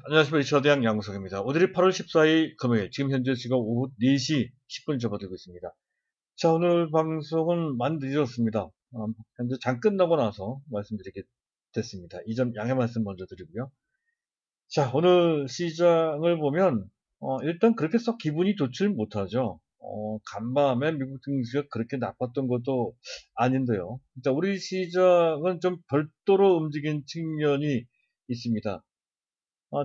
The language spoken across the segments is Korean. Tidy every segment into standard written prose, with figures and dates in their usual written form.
안녕하십니까. 이차대학 양구석입니다. 오늘이 8월 14일 금요일, 지금 현재 시각 오후 4시 10분 접어들고 있습니다. 자, 오늘 방송은 많이 늦었습니다. 현재 장 끝나고 나서 말씀드리게 됐습니다. 이 점 양해 말씀 먼저 드리고요. 자, 오늘 시장을 보면, 일단 그렇게 썩 기분이 좋질 못하죠. 간밤에 미국 증시가 그렇게 나빴던 것도 아닌데요. 자, 우리 시장은 좀 별도로 움직인 측면이 있습니다.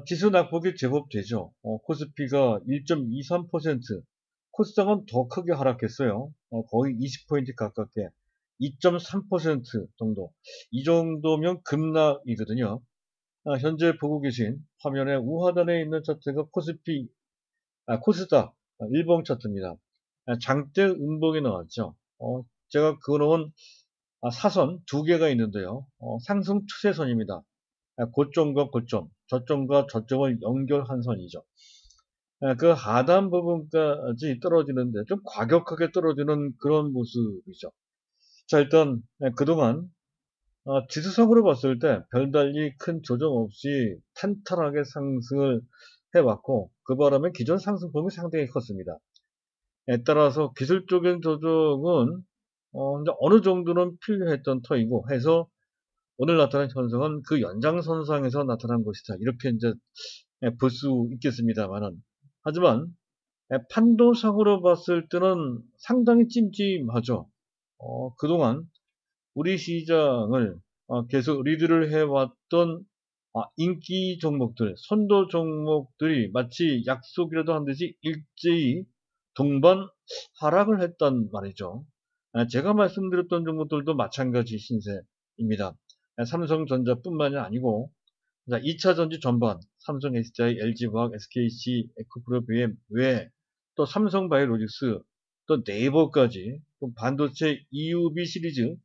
지수 낙폭이 제법 되죠. 코스피가 1.23%, 코스닥은 더 크게 하락했어요. 거의 20포인트 가깝게 2.3% 정도. 이 정도면 급락이거든요. 현재 보고 계신 화면의 우하단에 있는 차트가 코스닥 일봉 차트입니다. 장대 음봉이 나왔죠. 제가 그어놓은 사선 두 개가 있는데요. 상승 추세선입니다. 고점과 고점, 저점과 저점을 연결한 선이죠. 그 하단 부분까지 떨어지는데 좀 과격하게 떨어지는 그런 모습이죠. 자, 일단 그동안 지수상으로 봤을 때 별달리 큰 조정 없이 탄탄하게 상승을 해왔고, 그 바람에 기존 상승폭이 상당히 컸습니다. 따라서 기술적인 조정은 이제 어느 정도는 필요했던 터이고 해서 오늘 나타난 현상은 그 연장선상에서 나타난 것이다. 이렇게 이제 볼 수 있겠습니다만은. 하지만 판도상으로 봤을 때는 상당히 찜찜하죠. 그동안 우리 시장을 계속 리드를 해왔던 인기 종목들, 선도 종목들이 마치 약속이라도 한 듯이 일제히 동반 하락을 했단 말이죠. 제가 말씀드렸던 종목들도 마찬가지 신세입니다. 삼성전자뿐만이 아니고 2차 전지 전반, 삼성 SDI, LG화학, SKC, 에코프로, BM 외에 또 삼성바이오로직스, 또 네이버까지, 또 반도체 EUV 시리즈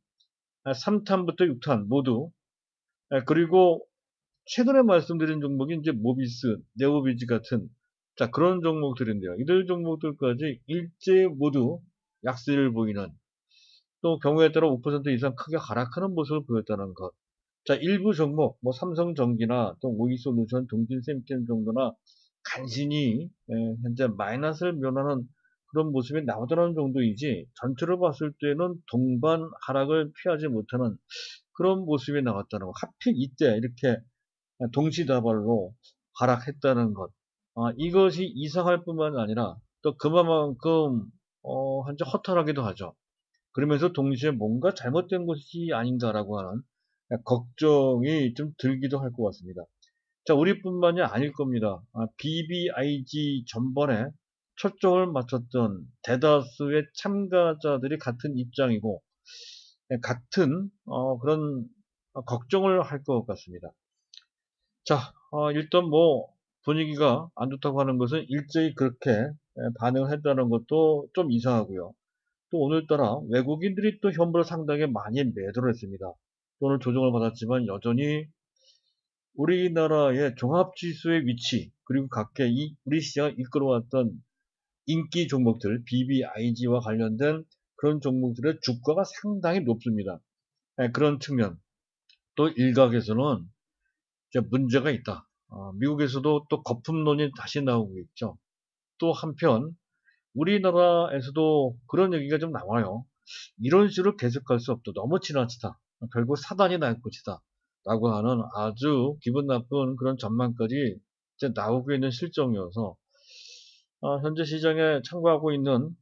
3탄부터 6탄 모두, 그리고 최근에 말씀드린 종목이 이제 모비스, 네오비즈 같은 그런 종목들인데요. 이들 종목들까지 일제 모두 약세를 보이는, 또 경우에 따라 5% 이상 크게 하락하는 모습을 보였다는 것. 자, 일부 종목, 뭐 삼성전기나 또 오이솔루션, 동진semchem 정도나 간신히 현재 마이너스를 면하는 그런 모습이 나오더라는 정도이지, 전체로 봤을 때는 동반 하락을 피하지 못하는 그런 모습이 나왔다는 것. 하필 이때 이렇게 동시다발로 하락했다는 것. 이것이 이상할 뿐만 아니라 또 그만큼 현재 허탈하기도 하죠. 그러면서 동시에 뭔가 잘못된 것이 아닌가라고 하는 걱정이 좀 들기도 할 것 같습니다. 자, 우리뿐만이 아닐 겁니다. BBIG 전번에 초점을 맞췄던 대다수의 참가자들이 같은 입장이고, 같은 그런 걱정을 할 것 같습니다. 자, 일단 뭐 분위기가 안 좋다고 하는 것은 일제히 그렇게 반응을 했다는 것도 좀 이상하고요. 또 오늘따라 외국인들이 또 현물을 상당히 많이 매도를 했습니다. 또는 조정을 받았지만 여전히 우리나라의 종합지수의 위치, 그리고 각계 우리 시장을 이끌어왔던 인기 종목들, BBIG와 관련된 그런 종목들의 주가가 상당히 높습니다. 그런 측면. 또 일각에서는 이제 문제가 있다. 미국에서도 또 거품론이 다시 나오고 있죠. 또 한편 우리나라에서도 그런 얘기가 좀 나와요. 이런 식으로 계속할 수 없다. 너무 지나치다. 결국 사단이 날 것이다. 라고 하는 아주 기분 나쁜 그런 전망까지 이제 나오고 있는 실정이어서 현재 시장에 참고하고 있는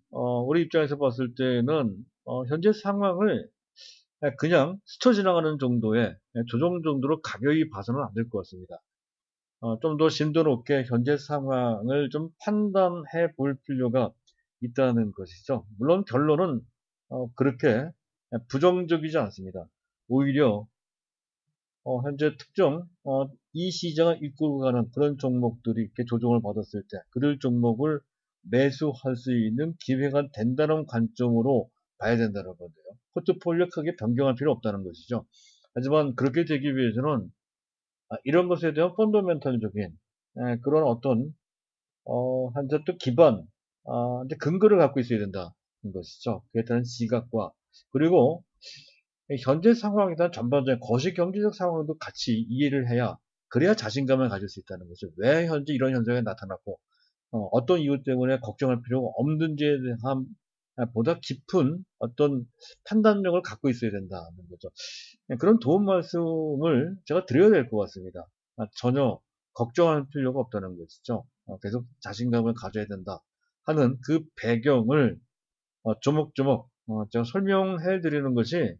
우리 입장에서 봤을 때는 현재 상황을 그냥 스쳐 지나가는 정도의 조정 정도로 가벼이 봐서는 안 될 것 같습니다. 좀 더 심도 높게 현재 상황을 좀 판단해 볼 필요가 있다는 것이죠. 물론 결론은 그렇게 부정적이지 않습니다. 오히려 현재 특정 이 시장을 이끌고 가는 그런 종목들이 이렇게 조정을 받았을 때 그들 종목을 매수할 수 있는 기회가 된다는 관점으로 봐야 된다는 건데요. 포트폴리오 크게 변경할 필요 없다는 것이죠. 하지만 그렇게 되기 위해서는 이런 것에 대한 펀더멘탈적인 그런 어떤 현재 또 기반, 이제 근거를 갖고 있어야 된다는 것이죠. 그에 따른 시각과 그리고 현재 상황에 대한 전반적인 거시 경제적 상황도 같이 이해를 해야 그래야 자신감을 가질 수 있다는 거죠. 왜 현재 이런 현상이 나타났고 어떤 이유 때문에 걱정할 필요가 없는지에 대한 보다 깊은 어떤 판단력을 갖고 있어야 된다는 거죠. 그런 도움 말씀을 제가 드려야 될 것 같습니다. 전혀 걱정할 필요가 없다는 것이죠. 계속 자신감을 가져야 된다 하는 그 배경을 조목조목 제가 설명해 드리는 것이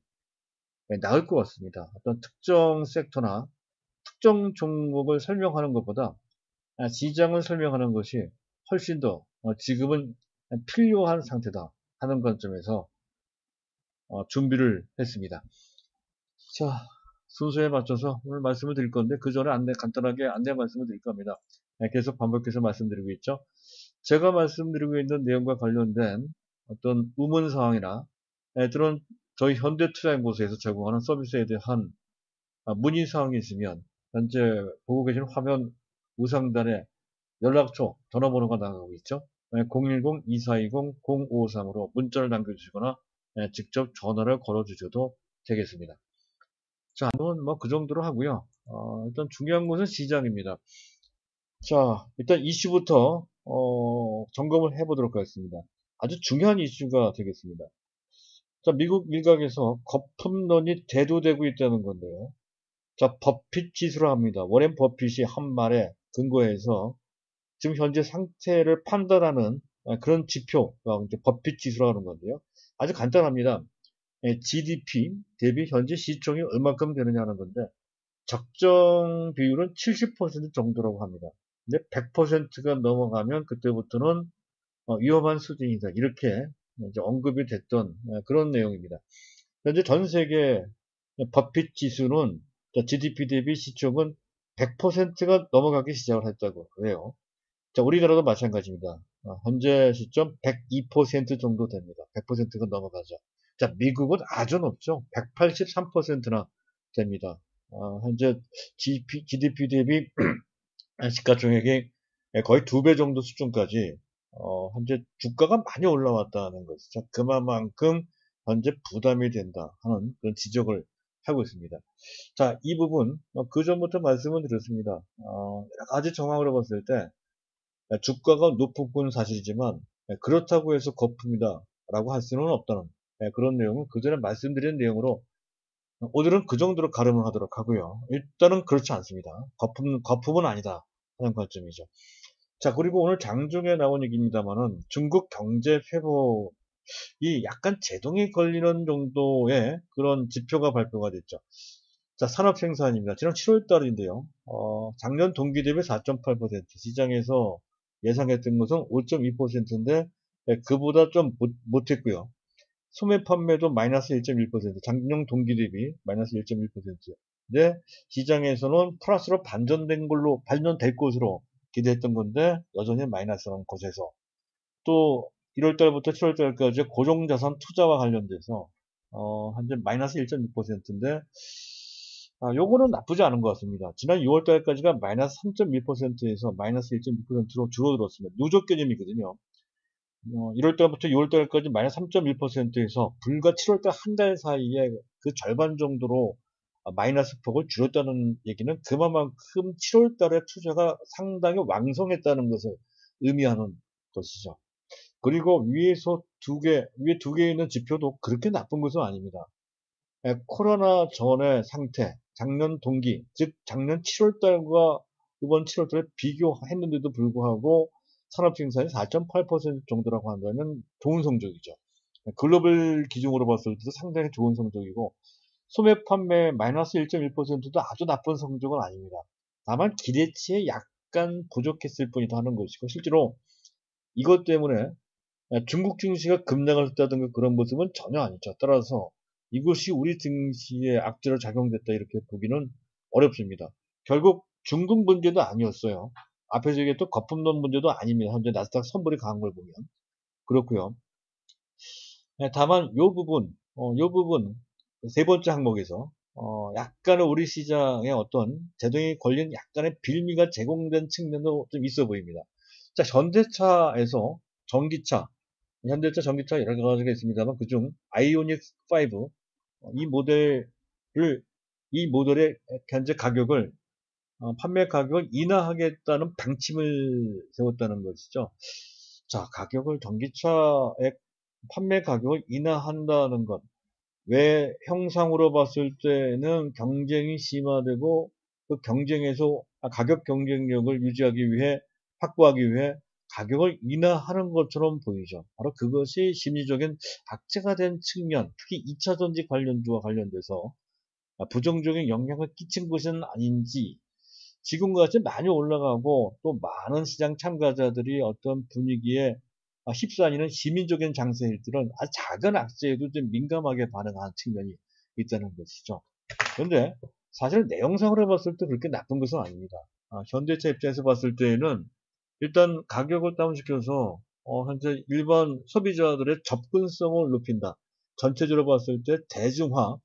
나을 것 같습니다. 어떤 특정 섹터나 특정 종목을 설명하는 것보다 시장을 설명하는 것이 훨씬 더 지금은 필요한 상태다 하는 관점에서 준비를 했습니다. 자, 순서에 맞춰서 오늘 말씀을 드릴 건데 그 전에 간단하게 안내 말씀을 드릴 겁니다. 계속 반복해서 말씀드리고 있죠. 제가 말씀드리고 있는 내용과 관련된 어떤 의문사항이나 또는 저희 현대투자연구소에서 제공하는 서비스에 대한 문의사항이 있으면 현재 보고 계신 화면 우상단에 연락처, 전화번호가 나가고 있죠. 010-2420-0553으로 문자를 남겨주시거나 직접 전화를 걸어주셔도 되겠습니다. 자, 오늘 뭐 그 정도로 하고요. 일단 중요한 것은 시장입니다. 자, 일단 이슈부터 점검을 해보도록 하겠습니다. 아주 중요한 이슈가 되겠습니다. 자, 미국 일각에서 거품론이 대두되고 있다는 건데요. 자, 버핏 지수로 합니다. 워렌 버핏이 한 말에 근거해서 지금 현재 상태를 판단하는 그런 지표가 이제 버핏 지수라고 하는 건데요. 아주 간단합니다. GDP 대비 현재 시총이 얼마큼 되느냐 하는 건데 적정 비율은 70% 정도라고 합니다. 근데 100%가 넘어가면 그때부터는 위험한 수준이다. 이렇게 이제 언급이 됐던 그런 내용입니다. 현재 전 세계 버핏 지수는 GDP 대비 시총은 100%가 넘어가기 시작을 했다고 그래요. 자, 우리나라도 마찬가지입니다. 현재 시점 102% 정도 됩니다. 100%가 넘어가죠. 자, 미국은 아주 높죠. 183%나 됩니다. 현재 GDP 대비 시가총액이 거의 2배 정도 수준까지 현재 주가가 많이 올라왔다는 것이죠. 그만큼 현재 부담이 된다 하는 그런 지적을 하고 있습니다. 자, 이 부분 그 전부터 말씀을 드렸습니다. 여러 가지 정황으로 봤을 때 주가가 높은 건 사실이지만 그렇다고 해서 거품이다 라고 할 수는 없다는 그런 내용을 그 전에 말씀드린 내용으로 오늘은 그 정도로 가름을 하도록 하고요. 일단은 그렇지 않습니다. 거품은 아니다 하는 관점이죠. 자, 그리고 오늘 장중에 나온 얘기입니다만은 중국 경제 회복이 약간 제동이 걸리는 정도의 그런 지표가 발표가 됐죠. 자, 산업 생산입니다. 지난 7월 달인데요. 작년 동기 대비 4.8%, 시장에서 예상했던 것은 5.2%인데 그보다 좀 못했고요. 소매 판매도 마이너스 1.1%, 작년 동기 대비 마이너스 1.1%인데 시장에서는 플러스로 반전될 것으로 기대했던 건데 여전히 마이너스한 곳에서 또 1월 달부터 7월 달까지 고정자산 투자와 관련돼서 현재 마이너스 1.6%인데 요거는 나쁘지 않은 것 같습니다. 지난 6월 달까지가 마이너스 3.1%에서 마이너스 1.6%로 줄어들었습니다. 누적 개념이거든요. 1월 달부터 6월 달까지 마이너스 3.1%에서 불과 7월 달 한 달 사이에 그 절반 정도로 마이너스 폭을 줄였다는 얘기는 그만큼 7월 달에 투자가 상당히 왕성했다는 것을 의미하는 것이죠. 그리고 위에 두 개 있는 지표도 그렇게 나쁜 것은 아닙니다. 코로나 전의 상태, 작년 동기, 즉 작년 7월 달과 이번 7월 달에 비교했는데도 불구하고 산업 생산이 4.8% 정도라고 한다면 좋은 성적이죠. 글로벌 기준으로 봤을 때도 상당히 좋은 성적이고 소매 판매 마이너스 1.1%도 아주 나쁜 성적은 아닙니다. 다만 기대치에 약간 부족했을 뿐이다 하는 것이고 실제로 이것 때문에 중국 증시가 급락을 했다든가 그런 모습은 전혀 아니죠. 따라서 이것이 우리 증시에 악재로 작용됐다 이렇게 보기는 어렵습니다. 결국 중국 문제도 아니었어요. 앞에서 얘기했던 거품론 문제도 아닙니다. 현재 나스닥 선물이 강한 걸 보면 그렇고요. 다만 요 부분 세 번째 항목에서 약간의 우리 시장에 어떤 제동이 걸린 약간의 빌미가 제공된 측면도 좀 있어 보입니다. 자, 현대차에서 현대차 전기차 여러 가지가 있습니다만 그중 아이오닉 5 이 모델의 현재 가격을 판매 가격을 인하하겠다는 방침을 세웠다는 것이죠. 자, 전기차의 판매 가격을 인하한다는 것. 왜 형상으로 봤을 때는 경쟁이 심화되고 그 경쟁에서 가격 경쟁력을 유지하기 위해 확보하기 위해 가격을 인하하는 것처럼 보이죠. 바로 그것이 심리적인 악재가 된 측면, 특히 2차 전지 관련주와 관련돼서 부정적인 영향을 끼친 것은 아닌지 지금과 같이 많이 올라가고 또 많은 시장 참가자들이 어떤 분위기에 휩싸이는 시민적인 장세일들은 아주 작은 악재에도 좀 민감하게 반응하는 측면이 있다는 것이죠. 그런데 사실 내용상으로 봤을 때 그렇게 나쁜 것은 아닙니다. 현대차 입장에서 봤을 때에는 일단 가격을 다운시켜서 현재 일반 소비자들의 접근성을 높인다. 전체적으로 봤을 때 대중화,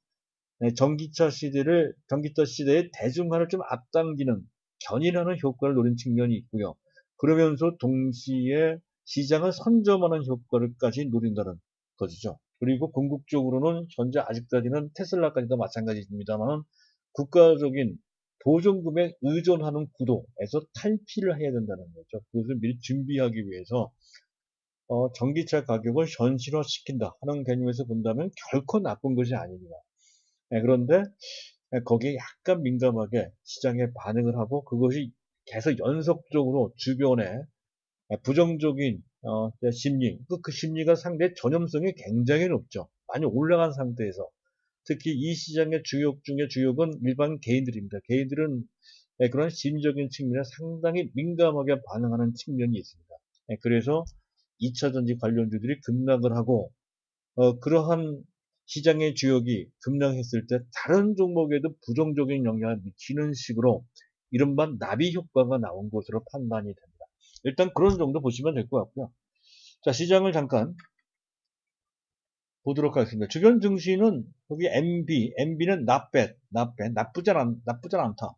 전기차 시대의 대중화를 좀 앞당기는 견인하는 효과를 노린 측면이 있고요. 그러면서 동시에 시장을 선점하는 효과를까지 노린다는 것이죠. 그리고 궁극적으로는 현재 아직까지는 테슬라까지도 마찬가지입니다만 국가적인 보존금에 의존하는 구도에서 탈피를 해야 된다는 거죠. 그것을 미리 준비하기 위해서 전기차 가격을 현실화시킨다 하는 개념에서 본다면 결코 나쁜 것이 아닙니다. 그런데 거기에 약간 민감하게 시장에 반응을 하고 그것이 계속 연속적으로 주변에 부정적인 심리, 그 심리가 상대 전염성이 굉장히 높죠. 많이 올라간 상태에서 특히 이 시장의 주역 중에 주역은 일반 개인들입니다. 개인들은 그런 심리적인 측면에 상당히 민감하게 반응하는 측면이 있습니다. 그래서 2차전지 관련주들이 급락을 하고 그러한 시장의 주역이 급락했을 때 다른 종목에도 부정적인 영향을 미치는 식으로 이른바 나비 효과가 나온 것으로 판단이 됩니다. 일단 그런 정도 보시면 될 것 같고요. 자, 시장을 잠깐 보도록 하겠습니다. 주변 증시는 여기 MB는 나쁘지 않다.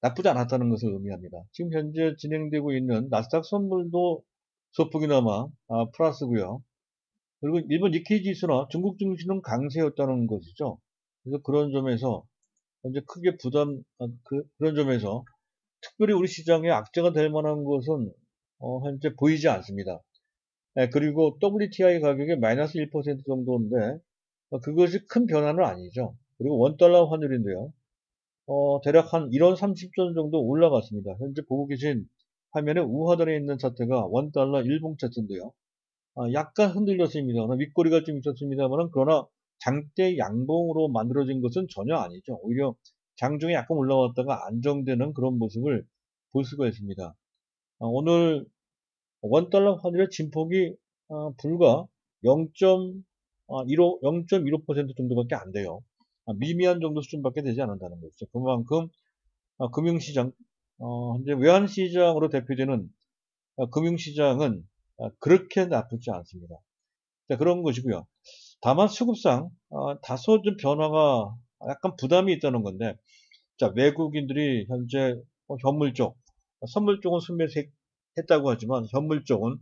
나쁘지 않았다는 것을 의미합니다. 지금 현재 진행되고 있는 나스닥 선물도 소폭이나마 플러스고요. 그리고 일본 니케이 지수나 중국 증시는 강세였다는 것이죠. 그래서 그런 점에서 현재 크게 그런 점에서 특별히 우리 시장에 악재가 될 만한 것은 현재 보이지 않습니다. 그리고 WTI 가격이 마이너스 1% 정도인데 그것이 큰 변화는 아니죠. 그리고 원달러 환율인데요. 대략 한 1원 30전 정도 올라갔습니다. 현재 보고 계신 화면에 우하단에 있는 차트가 원달러 일봉 차트인데요. 약간 흔들렸습니다. 윗꼬리가 좀 있었습니다만 그러나 장대 양봉으로 만들어진 것은 전혀 아니죠. 오히려 장중에 약간 올라왔다가 안정되는 그런 모습을 볼 수가 있습니다. 오늘 원달러 환율의 진폭이 불과 0.15% 정도밖에 안 돼요. 미미한 정도 수준밖에 되지 않는다는 것이죠. 그만큼 금융시장, 현재 외환시장으로 대표되는 금융시장은 그렇게 나쁘지 않습니다. 자, 그런 것이고요. 다만 수급상 다소 좀 변화가 약간 부담이 있다는 건데, 자, 외국인들이 현재 현물 쪽, 선물 쪽은 순매수했다고 하지만 현물 쪽은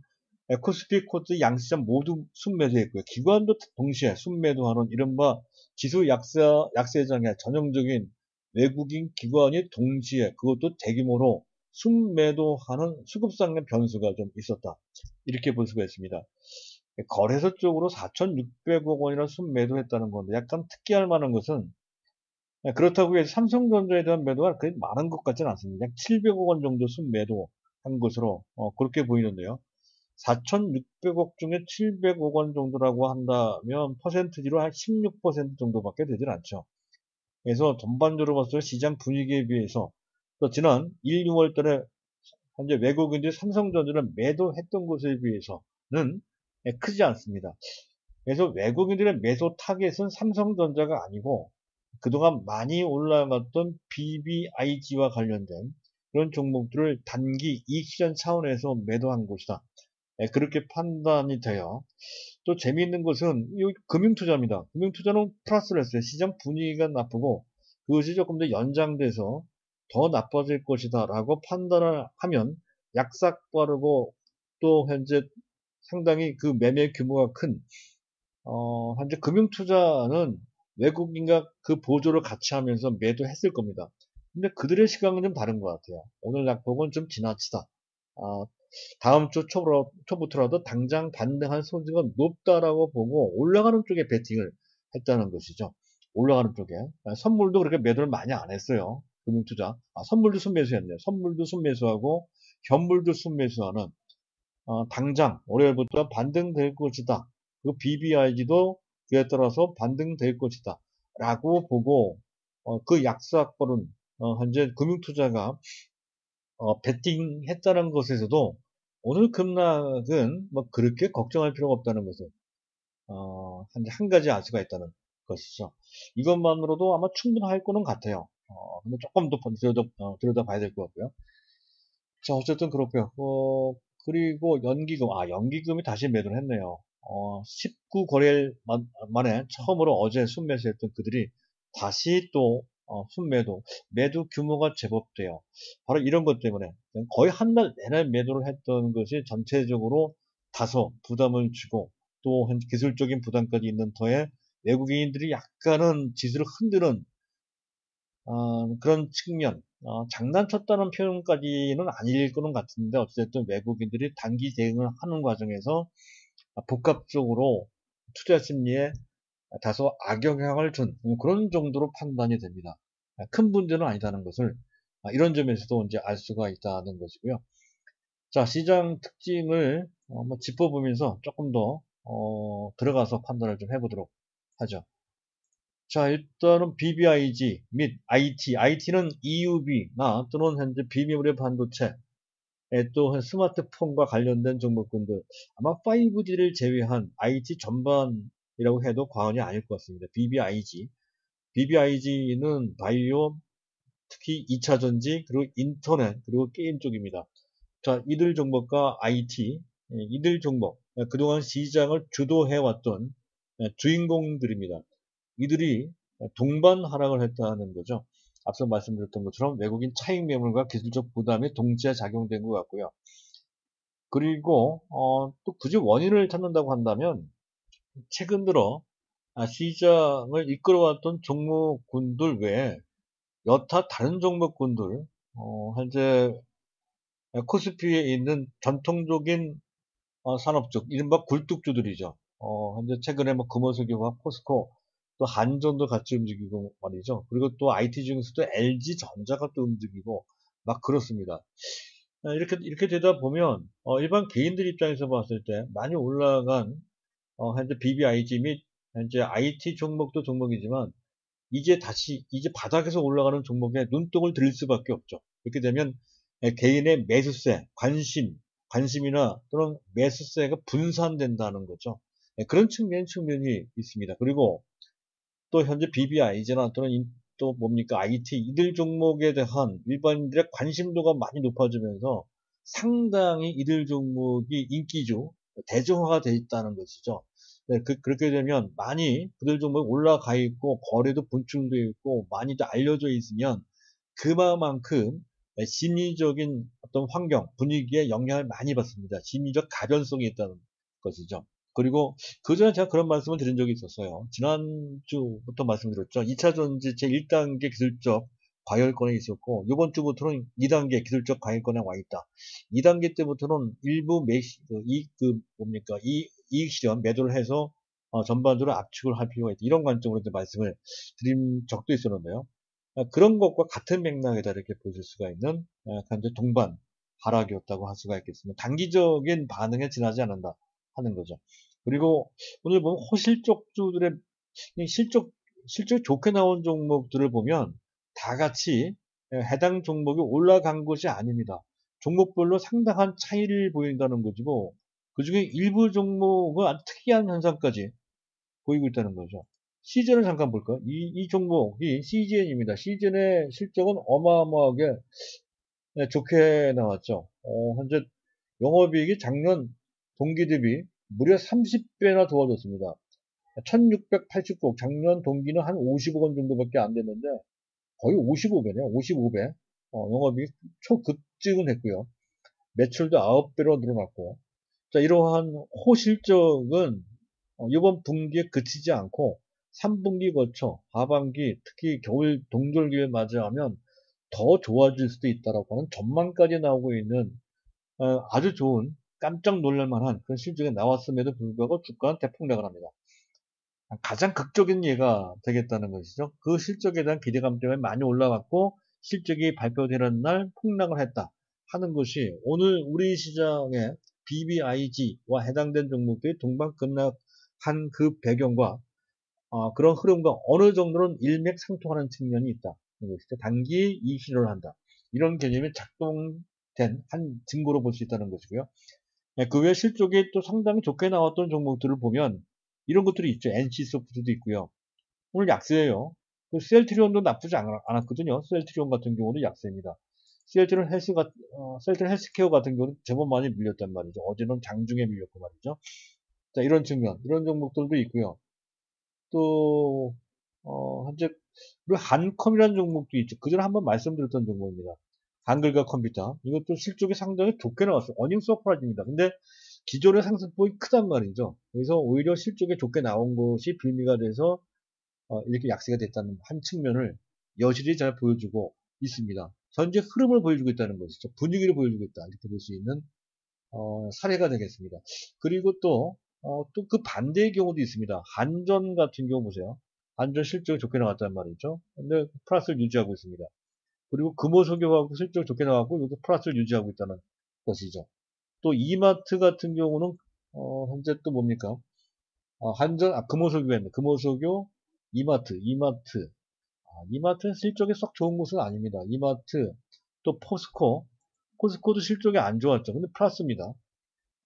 코스피, 코스 양시장 모두 순매수했고요. 기관도 동시에 순매도하는 이른바 지수 약세장의 전형적인 외국인 기관이 동시에 그것도 대규모로 순매도하는 수급상의 변수가 좀 있었다. 이렇게 볼 수가 있습니다. 거래소 쪽으로 4,600억 원이나 순매도했다는 건데 약간 특이할 만한 것은 그렇다고 해서 삼성전자에 대한 매도가 그렇게 많은 것 같지는 않습니다. 약 700억 원 정도 순매도한 것으로 그렇게 보이는데요. 4,600억 중에 700억 원 정도라고 한다면 퍼센트지로 한 16% 정도밖에 되질 않죠. 그래서 전반적으로 봤을 때 시장 분위기에 비해서 또 지난 1, 6월 달에 현재 외국인들이 삼성전자를 매도했던 것에 비해서는 크지 않습니다. 그래서 외국인들의 매도 타겟은 삼성전자가 아니고 그동안 많이 올라갔던 BBIG와 관련된 그런 종목들을 단기 이익 실현 차원에서 매도한 것이다. 그렇게 판단이 돼요. 또 재미있는 것은 이 금융투자입니다. 금융투자는 플러스를 했어요. 시장 분위기가 나쁘고 그것이 조금 더 연장돼서 더 나빠질 것이다 라고 판단을 하면 약삭 빠르고 또 현재 상당히 그 매매 규모가 큰 현재 금융투자는 외국인과 그 보조를 같이 하면서 매도했을 겁니다. 근데 그들의 시각은 좀 다른 것 같아요. 오늘 낙폭은 좀 지나치다. 아, 다음 주 초부터라도 당장 반등할 소지가 높다라고 보고 올라가는 쪽에 베팅을 했다는 것이죠. 올라가는 쪽에. 선물도 그렇게 매도를 많이 안 했어요. 금융투자. 선물도 순매수했네요. 선물도 순매수하고 현물도 순매수하는 당장 월요일부터 반등될 것이다. 그 BBIG도 그에 따라서 반등될 것이다. 라고 보고 그 약세악벌은 현재 금융투자가 베팅했다는 것에서도 오늘 급락은 뭐 그렇게 걱정할 필요가 없다는 것을 한 가지 알 수가 있다는 것이죠. 이것만으로도 아마 충분할 거는 같아요. 근데 조금 더 들여다봐야 될 것 같고요. 자, 어쨌든 그렇고요. 그리고 연기금이 다시 매도를 했네요. 19거래일 만에 처음으로 어제 순매수했던 그들이 다시 또 순매도, 매도 규모가 제법 돼요. 바로 이런 것 때문에 거의 한 달 내내 매도를 했던 것이 전체적으로 다소 부담을 주고 또 기술적인 부담까지 있는 터에 외국인들이 약간은 지수를 흔드는 그런 측면, 장난쳤다는 표현까지는 아닐 거는 같은데, 어쨌든 외국인들이 단기 대응을 하는 과정에서 복합적으로 투자 심리에 다소 악영향을 준 그런 정도로 판단이 됩니다. 큰 문제는 아니다는 것을 이런 점에서도 이제 알 수가 있다는 것이고요. 자, 시장 특징을 한번 짚어보면서 조금 더 들어가서 판단을 좀 해보도록 하죠. 자, 일단은 BBIG 및 IT는 EUV나 또는 현재 비메모리 반도체, 또 스마트폰과 관련된 종목군들, 아마 5G를 제외한 IT 전반이라고 해도 과언이 아닐 것 같습니다. BBIG는 바이오, 특히 2차 전지, 그리고 인터넷, 그리고 게임 쪽입니다. 자, 이들 종목과 IT, 이들 종목, 그동안 시장을 주도해왔던 주인공들입니다. 이들이 동반 하락을 했다는 거죠. 앞서 말씀드렸던 것처럼 외국인 차익 매물과 기술적 부담이 동시에 작용된 것 같고요. 그리고 또 굳이 원인을 찾는다고 한다면 최근 들어 시장을 이끌어왔던 종목군들 외에 여타 다른 종목군들 현재 코스피에 있는 전통적인 산업적 이른바 굴뚝주들이죠. 현재 최근에 뭐 금호석유와 포스코 또 한전도 같이 움직이고 말이죠. 그리고 또 IT 중에서도 LG전자가 또 움직이고 막 그렇습니다. 이렇게 되다 보면 일반 개인들 입장에서 봤을 때 많이 올라간 현재 BBIG 및 현재 IT 종목도 종목이지만 이제 바닥에서 올라가는 종목에 눈독을 들일 수밖에 없죠. 이렇게 되면 개인의 매수세, 관심이나 또는 매수세가 분산된다는 거죠. 그런 측면이 있습니다. 그리고 또 현재 BBIG나 또는 또 뭡니까 IT 이들 종목에 대한 일반인들의 관심도가 많이 높아지면서 상당히 이들 종목이 인기주 대중화가 돼 있다는 것이죠. 네, 그렇게 되면 많이 그들 종목이 올라가 있고 거래도 분출되어 있고 많이 알려져 있으면 그만큼 심리적인 어떤 환경 분위기에 영향을 많이 받습니다. 심리적 가변성이 있다는 것이죠. 그리고 그 전에 제가 그런 말씀을 드린 적이 있었어요. 지난주부터 말씀드렸죠. 2차 전지 제 1단계 기술적 과열권에 있었고, 이번 주부터는 2단계 기술적 과열권에 와 있다. 2단계 때부터는 일부 이익 실현, 매도를 해서 전반적으로 압축을 할 필요가 있다. 이런 관점으로 말씀을 드린 적도 있었는데요. 그런 것과 같은 맥락에다 이렇게 보실 수가 있는 현재 동반 하락이었다고 할 수가 있겠습니다. 단기적인 반응에 지나지 않는다 하는 거죠. 그리고 오늘 보면 호실적주들의 실적 좋게 나온 종목들을 보면 다 같이 해당 종목이 올라간 것이 아닙니다. 종목별로 상당한 차이를 보인다는 거지고 그중에 일부 종목은 아주 특이한 현상까지 보이고 있다는 거죠. 시즌을 잠깐 볼까요? 이 종목이 CGN입니다. CGN의 실적은 어마어마하게 좋게 나왔죠. 현재 영업이익이 작년 동기 대비 무려 30배나 좋아졌습니다. 1689억, 작년 동기는 한 50억 원 정도밖에 안 됐는데 거의 55배네요. 55배. 영업이익 초급증은 했고요. 매출도 9배로 늘어났고. 자, 이러한 호실적은 이번 분기에 그치지 않고 3분기 거쳐 하반기 특히 겨울 동절기를 맞이하면 더 좋아질 수도 있다라고 하는 전망까지 나오고 있는 아주 좋은 깜짝 놀랄만한 그런 실적이 나왔음에도 불구하고 주가는 대폭락을 합니다. 가장 극적인 예가 되겠다는 것이죠. 그 실적에 대한 기대감 때문에 많이 올라갔고 실적이 발표되는 날 폭락을 했다 하는 것이 오늘 우리 시장의 BBIG와 해당된 종목들이 동반급락한 그 배경과 그런 흐름과 어느 정도는 일맥상통하는 측면이 있다. 것이죠. 단기 이익 실현을 한다. 이런 개념이 작동된 한 증거로 볼 수 있다는 것이고요. 그 외 실적이 또 상당히 좋게 나왔던 종목들을 보면 이런 것들이 있죠. NC소프트도 있고요. 오늘 약세예요. 그 셀트리온도 나쁘지 않았거든요. 셀트리온 같은 경우는 약세입니다. 셀트리온 헬스케어 같은 경우는 제법 많이 밀렸단 말이죠. 어제는 장중에 밀렸고 말이죠. 자, 이런 측면, 이런 종목들도 있고요. 또, 현재, 그리고 한컴이라는 종목도 있죠. 그전에 한번 말씀드렸던 종목입니다. 한글과 컴퓨터. 이것도 실적이 상당히 좋게 나왔어요. 어닝 서프라이즈입니다. 근데 기존의 상승폭이 크단 말이죠. 그래서 오히려 실적이 좋게 나온 것이 빌미가 돼서 이렇게 약세가 됐다는 한 측면을 여실히 잘 보여주고 있습니다. 현재 흐름을 보여주고 있다는 것이죠. 분위기를 보여주고 있다. 이렇게 볼 수 있는 사례가 되겠습니다. 그리고 또 그 반대의 경우도 있습니다. 한전 같은 경우 보세요. 한전 실적이 좋게 나왔단 말이죠. 근데 플러스를 유지하고 있습니다. 그리고 금호석유하고 실적이 좋게 나왔고 이것도 플러스를 유지하고 있다는 것이죠. 또 이마트 같은 경우는 현재 또 뭡니까? 금호석유가 있네. 금호석유, 이마트 실적이 썩 좋은 곳은 아닙니다. 이마트, 또 포스코도 실적이 안 좋았죠. 근데 플러스입니다.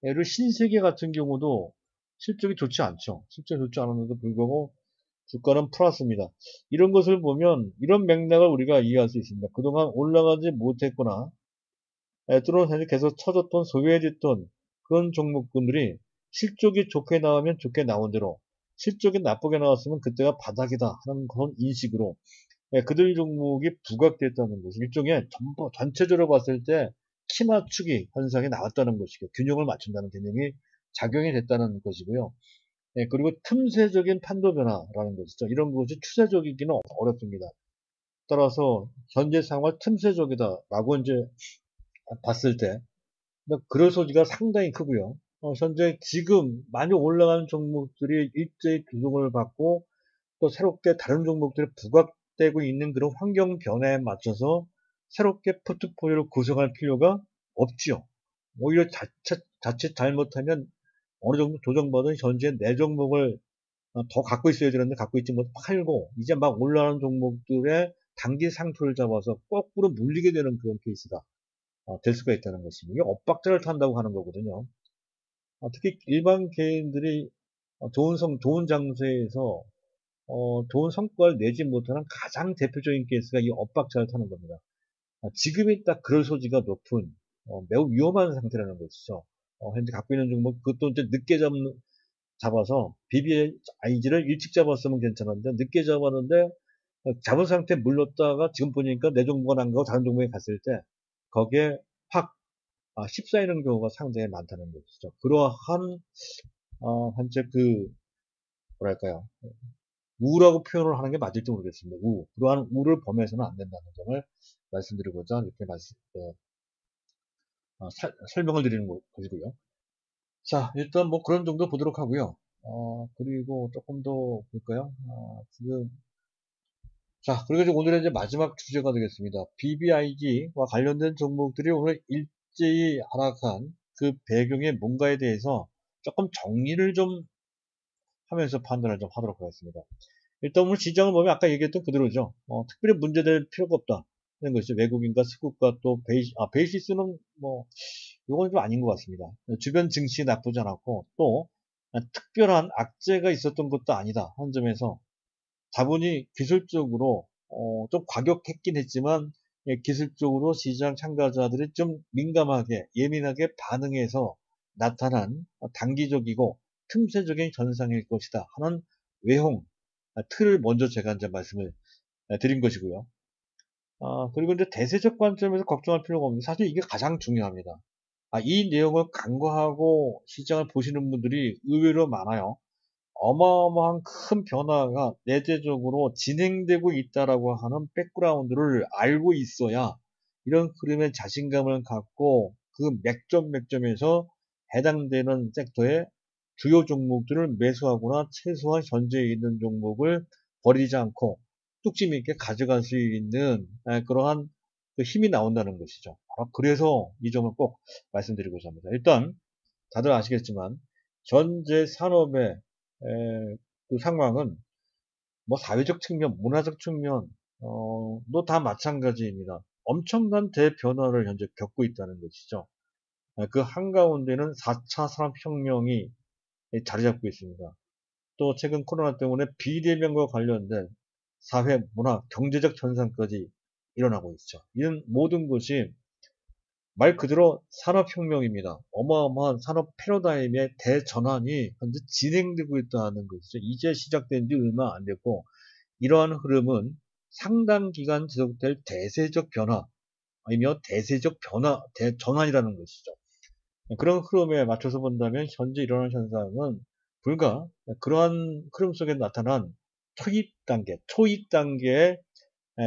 예를 신세계 같은 경우도 실적이 좋지 않죠. 실적이 좋지 않았는데도 불구하고 주가는 플러스입니다. 이런 것을 보면 이런 맥락을 우리가 이해할 수 있습니다. 그동안 올라가지 못했거나 또는 계속 쳐졌던 소외됐던 그런 종목군들이 실적이 좋게 나오면 좋게 나온 대로 실적이 나쁘게 나왔으면 그때가 바닥이다 하는 그런 인식으로 그들 종목이 부각됐다는 것이 일종의 전체적으로 봤을 때 키 맞추기 현상이 나왔다는 것이고 균형을 맞춘다는 개념이 작용이 됐다는 것이고요. 그리고 틈새적인 판도 변화라는 것이죠. 이런 것이 추세적이기는 어렵습니다. 따라서 현재 상황 틈새적이다라고 이제 봤을 때 그럴 소지가 상당히 크고요. 현재 지금 많이 올라가는 종목들이 일제히 조정을 받고 또 새롭게 다른 종목들이 부각되고 있는 그런 환경 변화에 맞춰서 새롭게 포트폴리오를 구성할 필요가 없지요. 오히려 자칫 잘못하면 어느 정도 조정받은 현재 내 종목을 더 갖고 있어야 되는데 갖고 있지 못해 팔고 이제 막 올라가는 종목들의 단기 상투를 잡아서 거꾸로 물리게 되는 그런 케이스가 될 수가 있다는 것입니다. 이게 엇박자를 탄다고 하는 거거든요. 특히 일반 개인들이 좋은 장세에서 좋은 성과를 내지 못하는 가장 대표적인 케이스가 이 엇박자를 타는 겁니다. 지금이 딱 그럴 소지가 높은 매우 위험한 상태라는 것이죠. 현재 갖고 있는 종목 그것도 이제 늦게 잡아서 BBIG를 일찍 잡았으면 괜찮은데 늦게 잡았는데 잡은 상태에 물렀다가 지금 보니까 내 종목은 안 가고 다른 종목에 갔을 때 거기에 확 휩싸이는 경우가 상당히 많다는 것이죠. 그러한 현재 뭐랄까요, 우라고 표현을 하는 게 맞을지 모르겠습니다. 그러한 우를 범해서는 안 된다는 점을 말씀드리고자 이렇게 설명을 드리는 것이고요. 자, 일단 뭐 그런 정도 보도록 하고요. 그리고 조금 더 볼까요? 자, 그리고 이제 오늘의 이제 마지막 주제가 되겠습니다. BBIG와 관련된 종목들이 오늘 일제히 하락한 그 배경에 뭔가에 대해서 조금 정리를 좀 하면서 판단을 좀 하도록 하겠습니다. 일단 오늘 시장을 보면 아까 얘기했던 그대로죠. 특별히 문제될 필요가 없다. 하는 것이죠. 외국인과 수급과 또 베이시스는 뭐, 이건 좀 아닌 것 같습니다. 주변 증시 나쁘지 않았고, 또, 특별한 악재가 있었던 것도 아니다. 하는 점에서 다분히 기술적으로, 좀 과격했긴 했지만, 기술적으로 시장 참가자들이 좀 민감하게, 예민하게 반응해서 나타난 단기적이고 틈새적인 현상일 것이다. 하는 외형, 틀을 먼저 제가 이제 말씀을 드린 것이고요. 그리고 이제 대세적 관점에서 걱정할 필요가 없는데 사실 이게 가장 중요합니다. 이 내용을 간과하고 시장을 보시는 분들이 의외로 많아요. 어마어마한 큰 변화가 내재적으로 진행되고 있다라고 하는 백그라운드를 알고 있어야 이런 흐름에 자신감을 갖고 그 맥점에서 해당되는 섹터의 주요 종목들을 매수하거나 최소한 현재에 있는 종목을 버리지 않고 뚝심 있게 가져갈 수 있는 그러한 그 힘이 나온다는 것이죠. 그래서 이 점을 꼭 말씀드리고자 합니다. 일단 다들 아시겠지만 현재 산업의 그 상황은 뭐 사회적 측면, 문화적 측면, 도 다 마찬가지입니다. 엄청난 대변화를 현재 겪고 있다는 것이죠. 그 한가운데는 4차 산업혁명이 자리 잡고 있습니다. 또 최근 코로나 때문에 비대면과 관련된 사회, 문화, 경제적 현상까지 일어나고 있죠. 이런 모든 것이 말 그대로 산업혁명입니다. 어마어마한 산업 패러다임의 대전환이 현재 진행되고 있다는 것이죠. 이제 시작된 지 얼마 안 됐고, 이러한 흐름은 상당 기간 지속될 대세적 변화, 아니면 대세적 변화, 대전환이라는 것이죠. 그런 흐름에 맞춰서 본다면 현재 일어나는 현상은 불과 그러한 흐름 속에 나타난 초입 단계의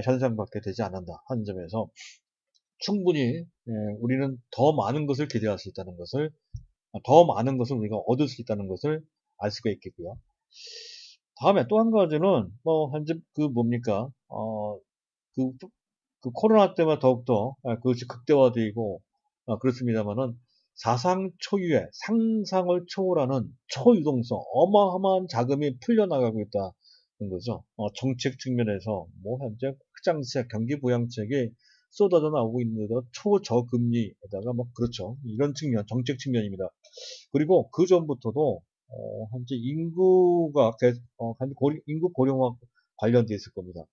현상밖에 되지 않는다 하는 점에서 충분히 우리는 더 많은 것을 기대할 수 있다는 것을, 더 많은 것을 우리가 얻을 수 있다는 것을 알 수가 있겠고요. 다음에 또 한 가지는 뭐 현재 그 뭡니까 그, 그 코로나 때문에 더욱더 그것이 극대화되고 그렇습니다만은 사상 초유의 상상을 초월하는 초유동성 어마어마한 자금이 풀려나가고 있다는 거죠. 정책 측면에서 뭐 현재 흑장세 경기 부양책이 쏟아져 나오고 있는데도 초저금리에다가 뭐 그렇죠. 이런 측면 정책 측면입니다. 그리고 그 전부터도 현재 인구 고령화 관련돼 있을 겁니다.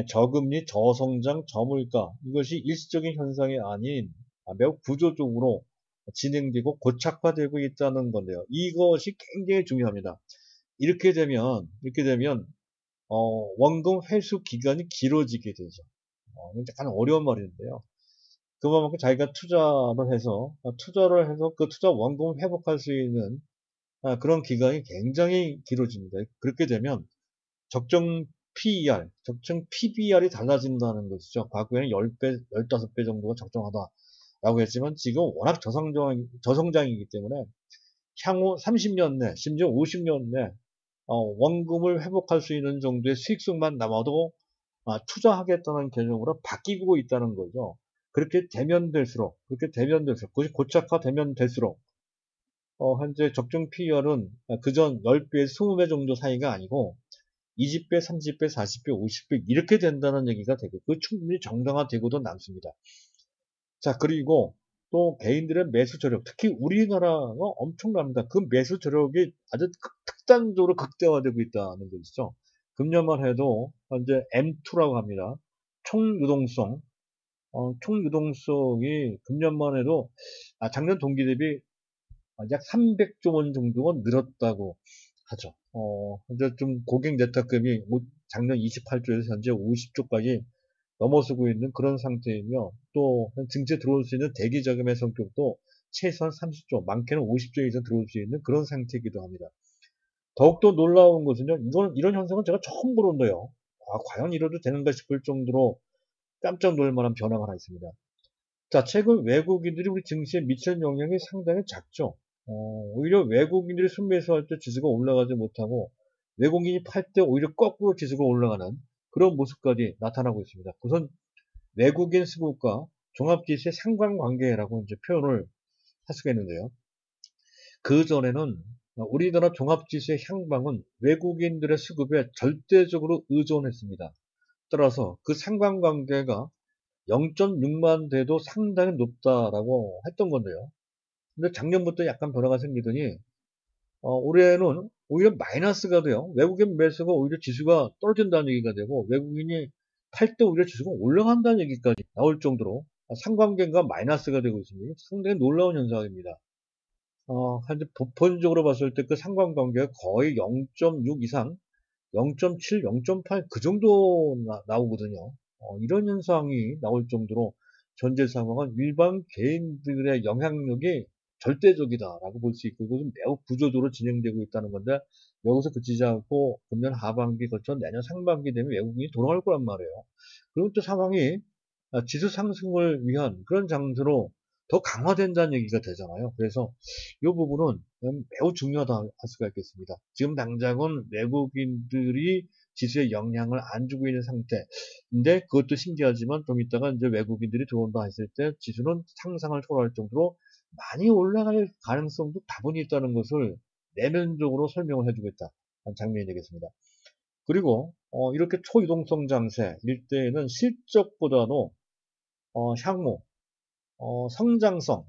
저금리, 저성장, 저물가 이것이 일시적인 현상이 아닌 매우 구조적으로 진행되고 고착화되고 있다는 건데요. 이것이 굉장히 중요합니다. 이렇게 되면 원금 회수 기간이 길어지게 되죠. 약간 어려운 말인데요. 그만큼 자기가 투자를 해서 그 투자 원금을 회복할 수 있는 그런 기간이 굉장히 길어집니다. 그렇게 되면 적정 PER, 적정 PBR이 달라진다는 것이죠. 과거에는 10배, 15배 정도가 적정하다라고 했지만 지금 워낙 저성장이기 때문에 향후 30년 내, 심지어 50년 내 원금을 회복할 수 있는 정도의 수익성만 남아도 투자하겠다는 개념으로 바뀌고 있다는 거죠. 그렇게 되면 될수록, 그것이 고착화되면 될수록, 현재 적정 PER은 그전 10배, 20배 정도 사이가 아니고 20배, 30배, 40배, 50배 이렇게 된다는 얘기가 되고 그 충분히 정당화되고도 남습니다. 자, 그리고 또 개인들의 매수 저력, 특히 우리나라가 엄청납니다. 그 매수 저력이 아주 특단적으로 극대화되고 있다는 것이죠. 금년만 해도 현재 M2라고 합니다. 총유동성이 금년만 해도 작년 동기 대비 약 300조 원 정도가 늘었다고 하죠. 현재 좀 고객 내탁금이 작년 28조에서 현재 50조까지 넘어서고 있는 그런 상태이며 또 증시에 들어올 수 있는 대기 자금의 성격도 최소한 30조, 많게는 50조 이상 들어올 수 있는 그런 상태이기도 합니다. 더욱더 놀라운 것은요, 이런 현상은 제가 처음 보는데요. 과연 이래도 되는가 싶을 정도로 깜짝 놀랄 만한 변화가 하나 있습니다. 자, 최근 외국인들이 우리 증시에 미칠 영향이 상당히 작죠. 오히려 외국인들이 순매수할 때 지수가 올라가지 못하고 외국인이 팔 때 오히려 거꾸로 지수가 올라가는 그런 모습까지 나타나고 있습니다. 우선 외국인 수급과 종합지수의 상관관계라고 이제 표현을 할 수가 있는데요. 그 전에는 우리나라 종합지수의 향방은 외국인들의 수급에 절대적으로 의존했습니다. 따라서 그 상관관계가 0.6만 돼도 상당히 높다라고 했던 건데요. 근데 작년부터 약간 변화가 생기더니 올해는 오히려 마이너스가 돼요. 외국인 매수가 오히려 지수가 떨어진다는 얘기가 되고 외국인이 팔 때 오히려 지수가 올라간다는 얘기까지 나올 정도로 상관관계가 마이너스가 되고 있습니다. 상당히 놀라운 현상입니다. 현재 보편적으로 봤을 때 그 상관관계가 거의 0.6 이상, 0.7, 0.8 그 정도 나오거든요. 이런 현상이 나올 정도로 현재 상황은 일반 개인들의 영향력이 절대적이다라고 볼 수 있고 이것은 매우 구조적으로 진행되고 있다는 건데 여기서 그치지 않고 금년 하반기 거쳐 내년 상반기 되면 외국인이 돌아올 거란 말이에요. 그리고 또 상황이 지수 상승을 위한 그런 장세로 더 강화된다는 얘기가 되잖아요. 그래서 이 부분은 매우 중요하다 할 수가 있겠습니다. 지금 당장은 외국인들이 지수에 영향을 안 주고 있는 상태인데 그것도 신기하지만 좀 이따가 이제 외국인들이 들어온다 했을 때 지수는 상상을 초월할 정도로 많이 올라갈 가능성도 다분히 있다는 것을 내면적으로 설명을 해주고 있다는 장면이 되겠습니다. 그리고 이렇게 초유동성 장세일 때에는 실적보다도 향후 성장성,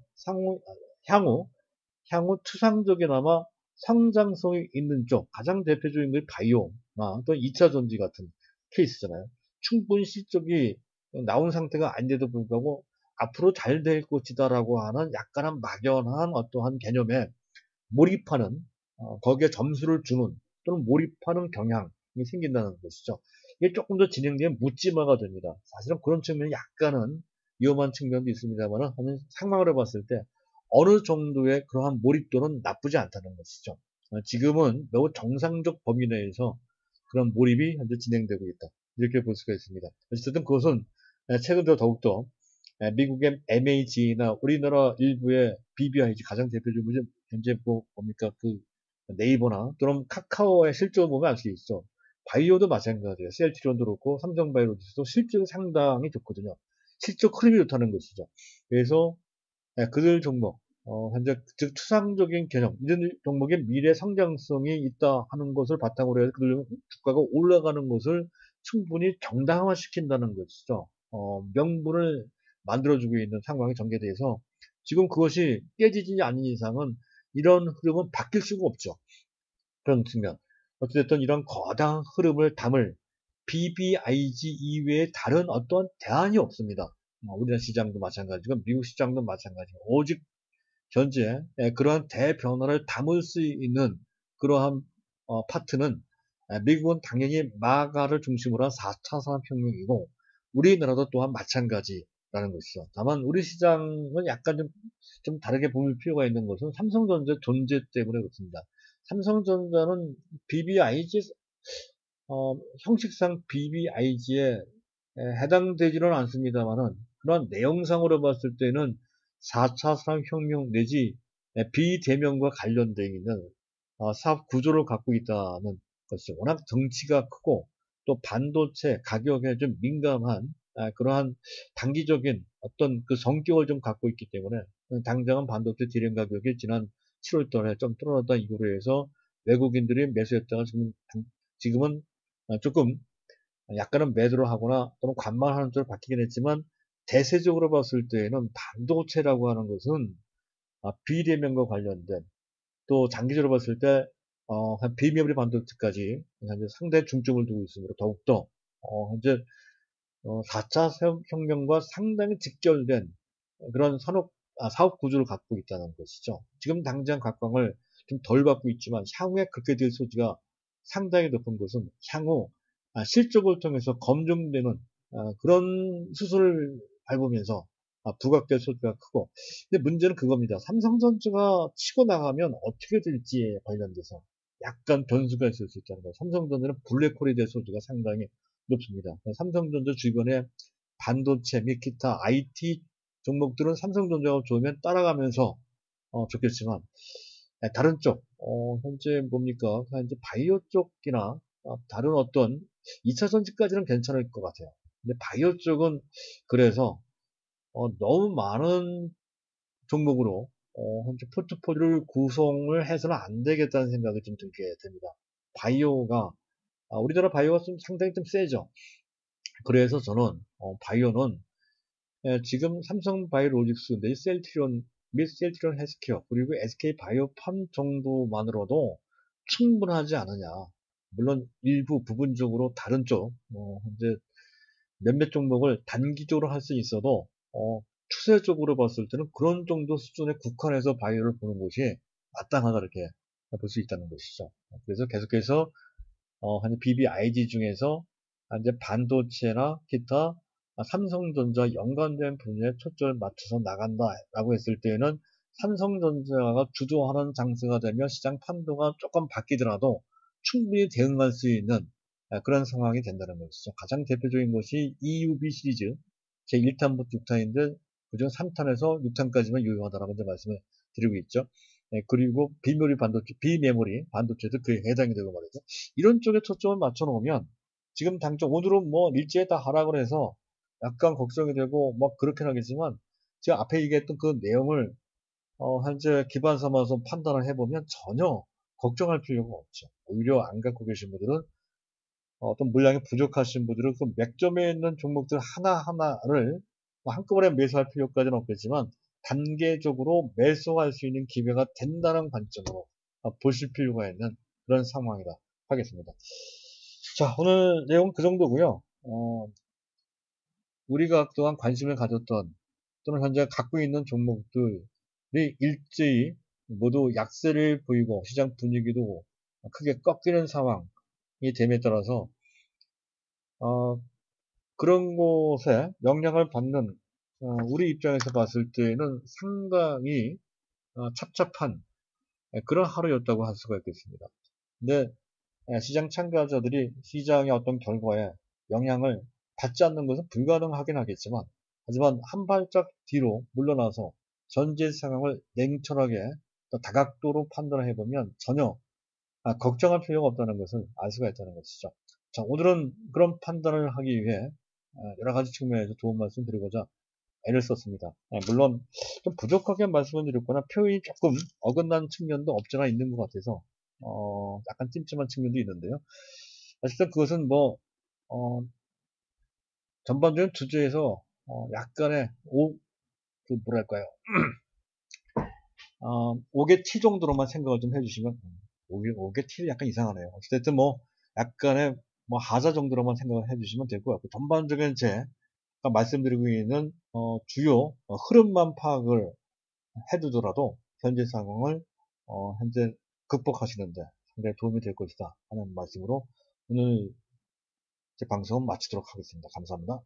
향후 추상적이나마 성장성이 있는 쪽, 가장 대표적인 게 바이오나 또 2차 전지 같은 케이스잖아요. 충분히 실적이 나온 상태가 아닌데도 불구하고 앞으로 잘 될 것이다라고 하는 약간은 막연한 어떠한 개념에 몰입하는, 거기에 점수를 주는 또는 몰입하는 경향이 생긴다는 것이죠. 이게 조금 더 진행되면 묻지마가 됩니다. 사실은 그런 측면이 약간은 위험한 측면도 있습니다만 상황으로 봤을 때 어느 정도의 그러한 몰입도는 나쁘지 않다는 것이죠. 지금은 매우 정상적 범위 내에서 그런 몰입이 현재 진행되고 있다. 이렇게 볼 수가 있습니다. 어쨌든 그것은 최근 들어 더욱더 미국의 MAG나 우리나라 일부의 BBIG 가장 대표적인 현재 뭡니까 그 네이버나 또는 카카오의 실적을 보면 알 수 있어. 바이오도 마찬가지예요. 셀트리온도 그렇고 삼성바이오로직스도 실적이 상당히 좋거든요. 실적 흐름이 좋다는 것이죠. 그래서 그들 종목 현재 즉 추상적인 개념 이런 종목의 미래 성장성이 있다 하는 것을 바탕으로 해서 그들 주가가 올라가는 것을 충분히 정당화시킨다는 것이죠. 명분을 만들어주고 있는 상황이 전개돼서 지금 그것이 깨지지 않는 이상은 이런 흐름은 바뀔 수가 없죠. 그런 측면. 어쨌든 이런 거대한 흐름을 담을 BBIG 이외에 다른 어떠한 대안이 없습니다. 우리나라 시장도 마찬가지고 미국 시장도 마찬가지고 오직 현재 그러한 대변화를 담을 수 있는 그러한 파트는 미국은 당연히 마가를 중심으로 한 4차 산업혁명이고 우리나라도 또한 마찬가지라는 것이죠. 다만 우리 시장은 약간 좀 다르게 볼 필요가 있는 것은 삼성전자 존재 때문에 그렇습니다. 삼성전자는 BBIG 형식상 BBIG에 해당되지는 않습니다만은 그런 내용상으로 봤을 때는 4차 산업혁명 내지 비대면과 관련되어 있는 사업 구조를 갖고 있다는 것이죠. 워낙 덩치가 크고 또 반도체 가격에 좀 민감한 그러한 단기적인 어떤 그 성격을 좀 갖고 있기 때문에 당장은 반도체 디램 가격이 지난 7월 달에 좀 떨어졌다 이후로 해서 외국인들이 매수했다가 지금은 조금 약간은 매도를 하거나 또는 관망하는 쪽으로 바뀌긴 했지만 대세적으로 봤을 때에는 반도체라고 하는 것은 비대면과 관련된 또 장기적으로 봤을 때 한 비메모리 반도체까지 현재 상당히 중점을 두고 있으므로 더욱더 현재 4차 산업혁명과 상당히 직결된 그런 사업 구조를 갖고 있다는 것이죠. 지금 당장 각광을 좀 덜 받고 있지만 향후에 그렇게 될 소지가 상당히 높은 것은 향후 실적을 통해서 검증되는 그런 수술을 밟으면서 부각될 소지가 크고 근데 문제는 그겁니다. 삼성전자가 치고 나가면 어떻게 될지에 관련돼서 약간 변수가 있을 수 있다는 거예요. 삼성전자는 블랙홀이 될 소지가 상당히 높습니다. 삼성전자 주변에 반도체 및 기타 IT 종목들은 삼성전자가 좋으면 따라가면서 좋겠지만 다른 쪽 현재 뭡니까 현재 바이오 쪽이나 다른 어떤 2차 전지까지는 괜찮을 것 같아요. 근데 바이오 쪽은 그래서 너무 많은 종목으로 현재 포트폴리오를 구성을 해서는 안 되겠다는 생각이 좀 들게 됩니다. 바이오가 우리나라 바이오가 좀 상당히 좀 세죠. 그래서 저는 바이오는 지금 삼성바이오로직스 내지 셀트리온 및 셀트리온 헬스케어 그리고 SK바이오팜 정도만으로도 충분하지 않느냐. 물론 일부 부분적으로 다른 쪽 현재 몇몇 종목을 단기적으로 할 수 있어도 추세적으로 봤을 때는 그런 정도 수준의 국한에서 바이오를 보는 것이 마땅하다 이렇게 볼 수 있다는 것이죠. 그래서 계속해서 한 BBIG 중에서 이제 반도체나 기타 삼성전자 연관된 분야에 초점을 맞춰서 나간다라고 했을 때는 삼성전자가 주도하는 장세가 되면 시장 판도가 조금 바뀌더라도 충분히 대응할 수 있는 그런 상황이 된다는 것이죠. 가장 대표적인 것이 EUV 시리즈 제1탄부터 6탄인데 그중 3탄에서 6탄까지만 유효하다라고 말씀을 드리고 있죠. 그리고 비메모리 반도체도 그에 해당이 되고 말이죠. 이런 쪽에 초점을 맞춰 놓으면 지금 당장 오늘은 뭐 일제에 다 하락을 해서 약간 걱정이 되고 뭐 그렇긴 하겠지만 제가 앞에 얘기했던 그 내용을 현재 기반 삼아서 판단을 해보면 전혀 걱정할 필요가 없죠. 오히려 안 갖고 계신 분들은 어떤 물량이 부족하신 분들은 그 맥점에 있는 종목들 하나하나를 한꺼번에 매수할 필요까지는 없겠지만 단계적으로 매수할 수 있는 기회가 된다는 관점으로 보실 필요가 있는 그런 상황이라 하겠습니다. 자, 오늘 내용 그 정도고요. 우리가 그동안 관심을 가졌던 또는 현재 갖고 있는 종목들이 일제히 모두 약세를 보이고 시장 분위기도 크게 꺾이는 상황이 됨에 따라서 그런 곳에 영향을 받는 우리 입장에서 봤을 때는 상당히 착잡한 그런 하루였다고 할 수가 있겠습니다. 근데 시장 참가자들이 시장의 어떤 결과에 영향을 받지 않는 것은 불가능하긴 하겠지만 하지만 한 발짝 뒤로 물러나서 전제 상황을 냉철하게 또 다각도로 판단을 해보면 전혀 걱정할 필요가 없다는 것을 알 수가 있다는 것이죠. 자, 오늘은 그런 판단을 하기 위해 여러 가지 측면에서 도움 말씀 드리고자 애를 썼습니다. 물론 좀 부족하게 말씀을 드렸거나 표현이 조금 어긋난 측면도 없지않아 있는 것 같아서 약간 찜찜한 측면도 있는데요. 어쨌든 그것은 뭐 전반적인 주제에서 약간의 그 뭐랄까요 5개 T 정도로만 생각을 좀 해주시면 5개 T는 약간 이상하네요. 어쨌든 뭐 약간의 뭐 하자 정도로만 생각을 해주시면 될 것 같고 전반적인 제 말씀드리고 있는 주요 흐름만 파악을 해두더라도 현재 상황을 현재 극복하시는데 상당히 도움이 될 것이다 하는 말씀으로 오늘 제 방송 마치도록 하겠습니다. 감사합니다.